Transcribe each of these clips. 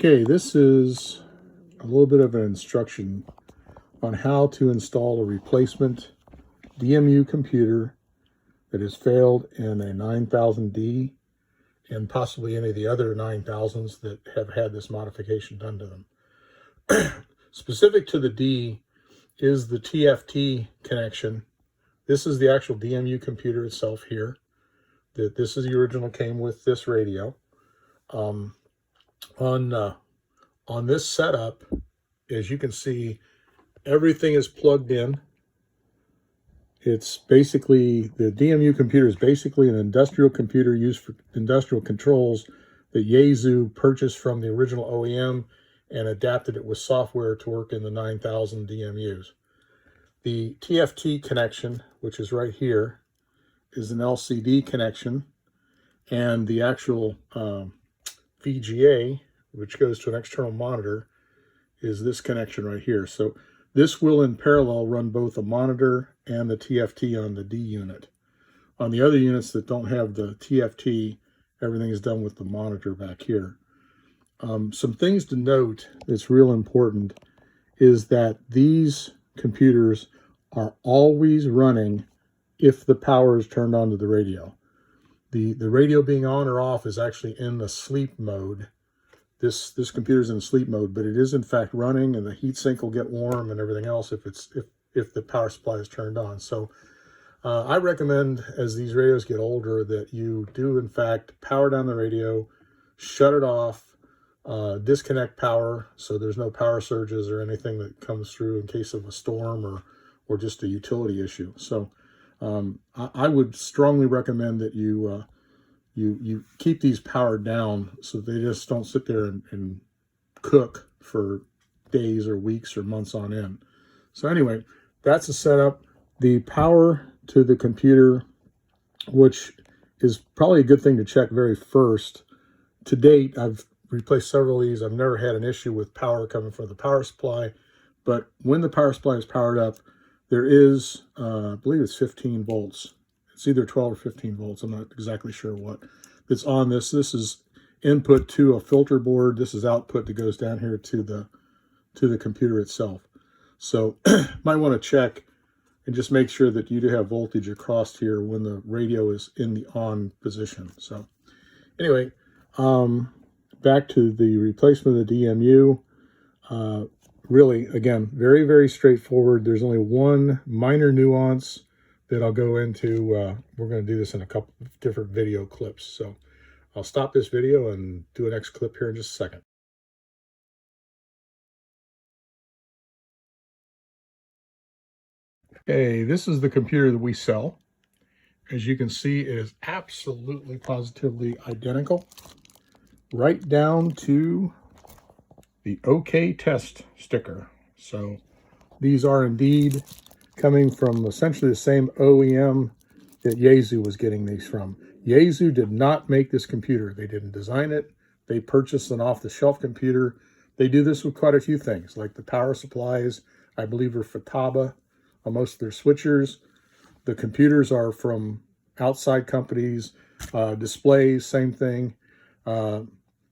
Okay, this is a little bit of an instruction on how to install a replacement DMU computer that has failed in a 9000D and possibly any of the other 9000s that have had this modification done to them. Specific to the D is the TFT connection. This is the actual DMU computer itself here. This is the original, came with this radio. On this setup, as you can see, everything is plugged in. It's basically, the DMU computer is basically an industrial computer used for industrial controls that Yaesu purchased from the original OEM and adapted it with software to work in the 9000 DMUs. The TFT connection, which is right here, is an LCD connection, and the actual VGA, which goes to an external monitor, is this connection right here. So this will in parallel run both a monitor and the TFT on the D unit. On the other units that don't have the TFT, everything is done with the monitor back here. Some things to note that's real important is that these computers are always running if the power is turned on to the radio. The radio being on or off is actually in the sleep mode. This computer is in sleep mode, but it is in fact running, and the heat sink will get warm and everything else if the power supply is turned on. So I recommend, as these radios get older, that you do in fact power down the radio, shut it off, disconnect power so there's no power surges or anything that comes through in case of a storm or just a utility issue. So I would strongly recommend that you keep these powered down so they just don't sit there and cook for days or weeks or months on end. So anyway, that's the setup. The power to the computer, which is probably a good thing to check very first. To date, I've replaced several of these. I've never had an issue with power coming from the power supply, but when the power supply is powered up, there is, I believe it's 15 volts. It's either 12 or 15 volts. I'm not exactly sure what that's on this. This is input to a filter board. This is output that goes down here to the computer itself. So might want to check and just make sure that you do have voltage across here when the radio is in the on position. So anyway, back to the replacement of the DMU. Really, again, very, very straightforward. There's only one minor nuance that I'll go into. We're going to do this in a couple of different video clips. So I'll stop this video and do a next clip here in just a second. Okay, this is the computer that we sell. As you can see, it is absolutely positively identical, right down to the OK test sticker. So these are indeed coming from essentially the same OEM that Yaesu was getting these from. Yaesu did not make this computer. They didn't design it. They purchased an off-the-shelf computer. They do this with quite a few things, like the power supplies, I believe, are Futaba on most of their switchers. The computers are from outside companies. Displays, same thing.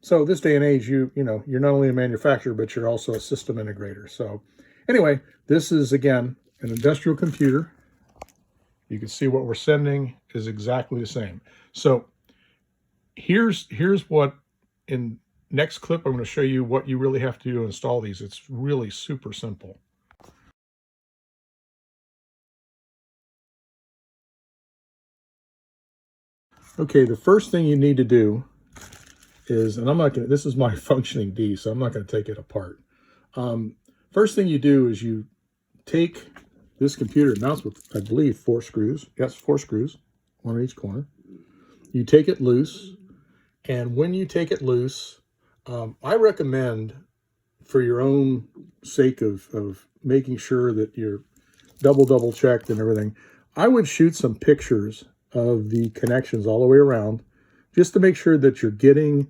So this day and age, you're not only a manufacturer, but you're also a system integrator. So anyway, this is, again, an industrial computer. You can see what we're sending is exactly the same. So here's what, in next clip, I'm going to show you what you really have to do to install these. It's really super simple. Okay, the first thing you need to do is, and I'm not going to, this is my functioning D, so I'm not going to take it apart. First thing you do is you take this computer, it mounts with, I believe, 4 screws. Yes, 4 screws, one on each corner. You take it loose, and when you take it loose, I recommend, for your own sake of making sure that you're double checked and everything, I would shoot some pictures of the connections all the way around, just to make sure that you're getting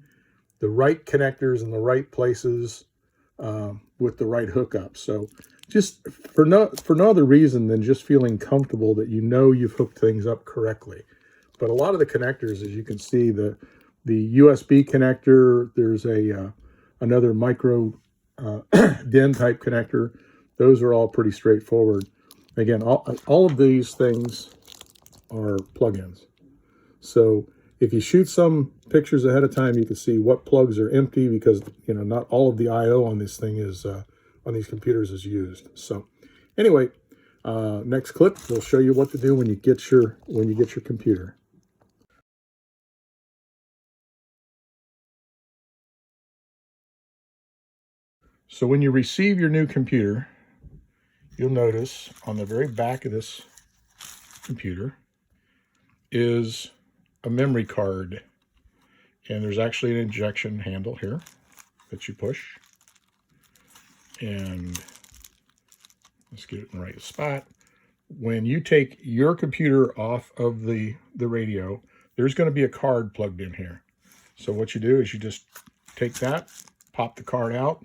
the right connectors in the right places with the right hookup. So just for no other reason than just feeling comfortable that you've hooked things up correctly. But a lot of the connectors, as you can see, the USB connector, there's a another micro DIN type connector. Those are all pretty straightforward. Again, all of these things are plugins. So if you shoot some pictures ahead of time, you can see what plugs are empty, because not all of the I/O on this thing is on these computers is used. So anyway, next clip will show you what to do when you get your computer. So when you receive your new computer, you'll notice on the very back of this computer is a memory card. And there's actually an injection handle here that you push. And let's get it in the right spot. When you take your computer off of the radio, there's going to be a card plugged in here. So what you do is you just take that, pop the card out,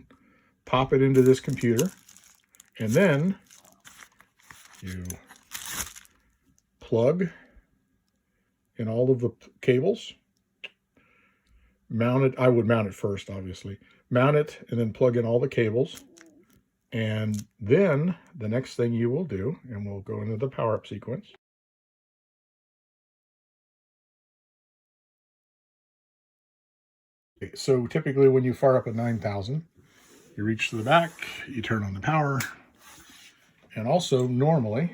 pop it into this computer, and then you plug in all of the cables. Mount it. I would mount it first, obviously. Mount it and then plug in all the cables. And then the next thing you will do, and we'll go into the power up sequence. Okay, so typically when you fire up at 9,000, you reach to the back, you turn on the power, and also normally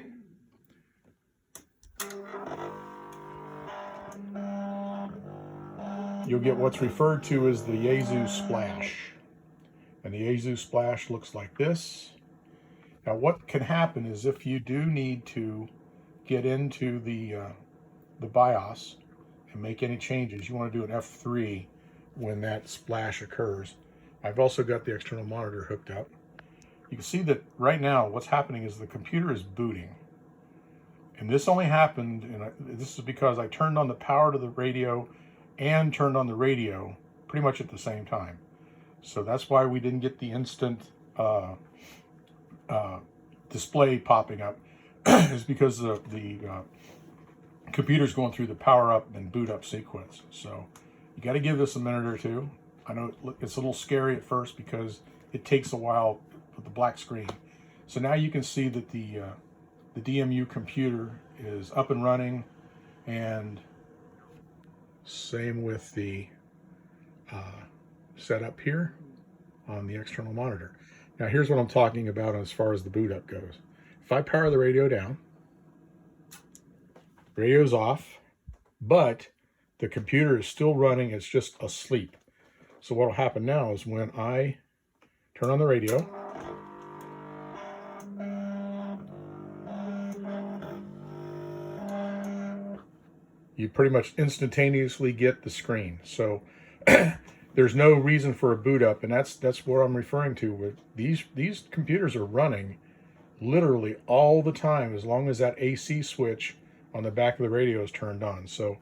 you'll get what's referred to as the Yaesu splash. And the Yaesu splash looks like this. Now what can happen is if you do need to get into the BIOS and make any changes, you want to do an F3 when that splash occurs. I've also got the external monitor hooked up. You can see that right now what's happening is the computer is booting. And this only happened, and this is because I turned on the power to the radio and turned on the radio pretty much at the same time. So that's why we didn't get the instant display popping up, is because the computer's going through the power up and boot up sequence. So you got to give this a minute or two. I know it's a little scary at first because it takes a while with the black screen. So now you can see that the DMU computer is up and running, and same with the setup here on the external monitor. Now here's what I'm talking about as far as the boot up goes. If I power the radio down, radio's off, but the computer is still running, it's just asleep. So what will happen now is when I turn on the radio, you pretty much instantaneously get the screen. So there's no reason for a boot up, and that's what I'm referring to. With these computers are running literally all the time as long as that AC switch on the back of the radio is turned on. So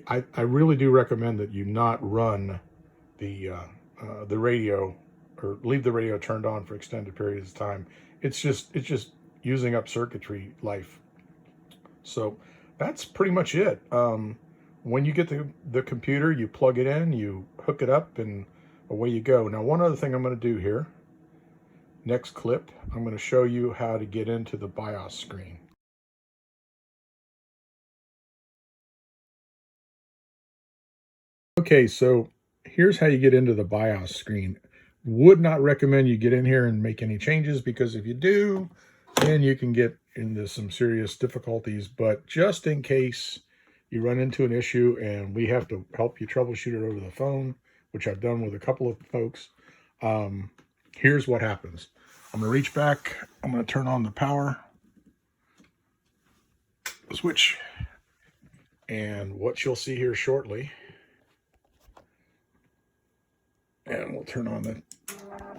I really do recommend that you not run the radio or leave the radio turned on for extended periods of time. It's just using up circuitry life. So that's pretty much it. When you get the computer, you plug it in, you hook it up, and away you go. Now, one other thing I'm going to do here, next clip, I'm going to show you how to get into the BIOS screen. Okay, so here's how you get into the BIOS screen. Would not recommend you get in here and make any changes, because if you do, then you can get into some serious difficulties. But just in case you run into an issue and we have to help you troubleshoot it over the phone, which I've done with a couple of folks, here's what happens. I'm going to reach back. I'm going to turn on the power switch. And what you'll see here shortly, and we'll turn on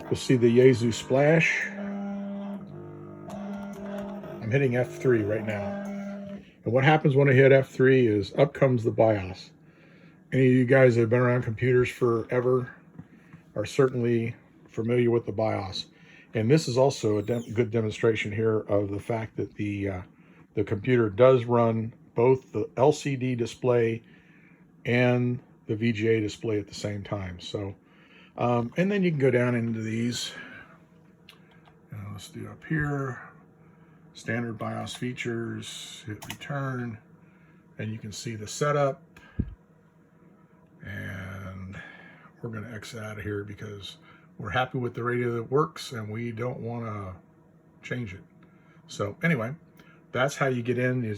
you'll see the Yaesu splash. I'm hitting F3 right now. And what happens when I hit F3 is up comes the BIOS. Any of you guys that have been around computers forever are certainly familiar with the BIOS. And this is also a good demonstration here of the fact that the computer does run both the LCD display and the VGA display at the same time. So, and then you can go down into these. Let's do up here, standard BIOS features, hit return, and you can see the setup. And we're going to exit out of here because we're happy with the radio that works and we don't want to change it. So anyway, that's how you get in.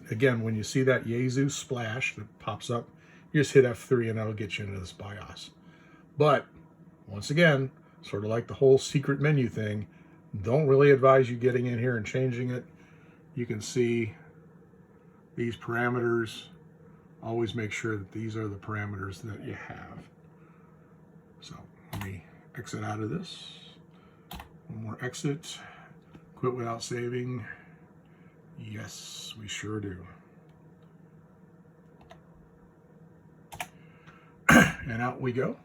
Again, when you see that Yaesu splash that pops up, you just hit F3 and that'll get you into this BIOS. But once again, sort of like the whole secret menu thing, don't really advise you getting in here and changing it. You can see these parameters. Always make sure that these are the parameters that you have. So let me exit out of this. One more exit. Quit without saving. Yes, we sure do. And out we go.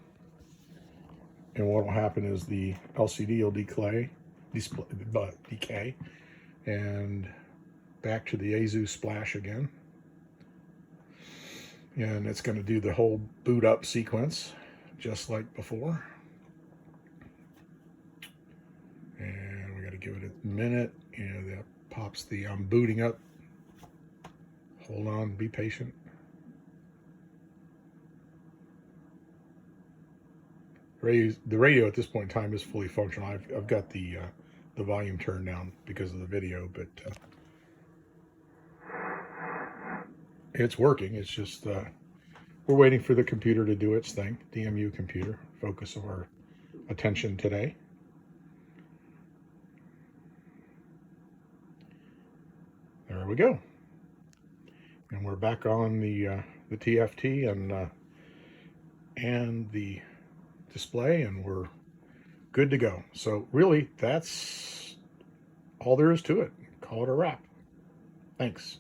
And what will happen is the LCD will decay, and back to the Yaesu splash again. And it's going to do the whole boot up sequence just like before. And we got to give it a minute, and that pops the I'm booting up. Hold on, be patient. The radio at this point in time is fully functional. I've got the volume turned down because of the video, but it's working. It's just we're waiting for the computer to do its thing. DMU computer, focus of our attention today. There we go. And we're back on the TFT and the display, and we're good to go. So really, that's all there is to it. Call it a wrap. Thanks.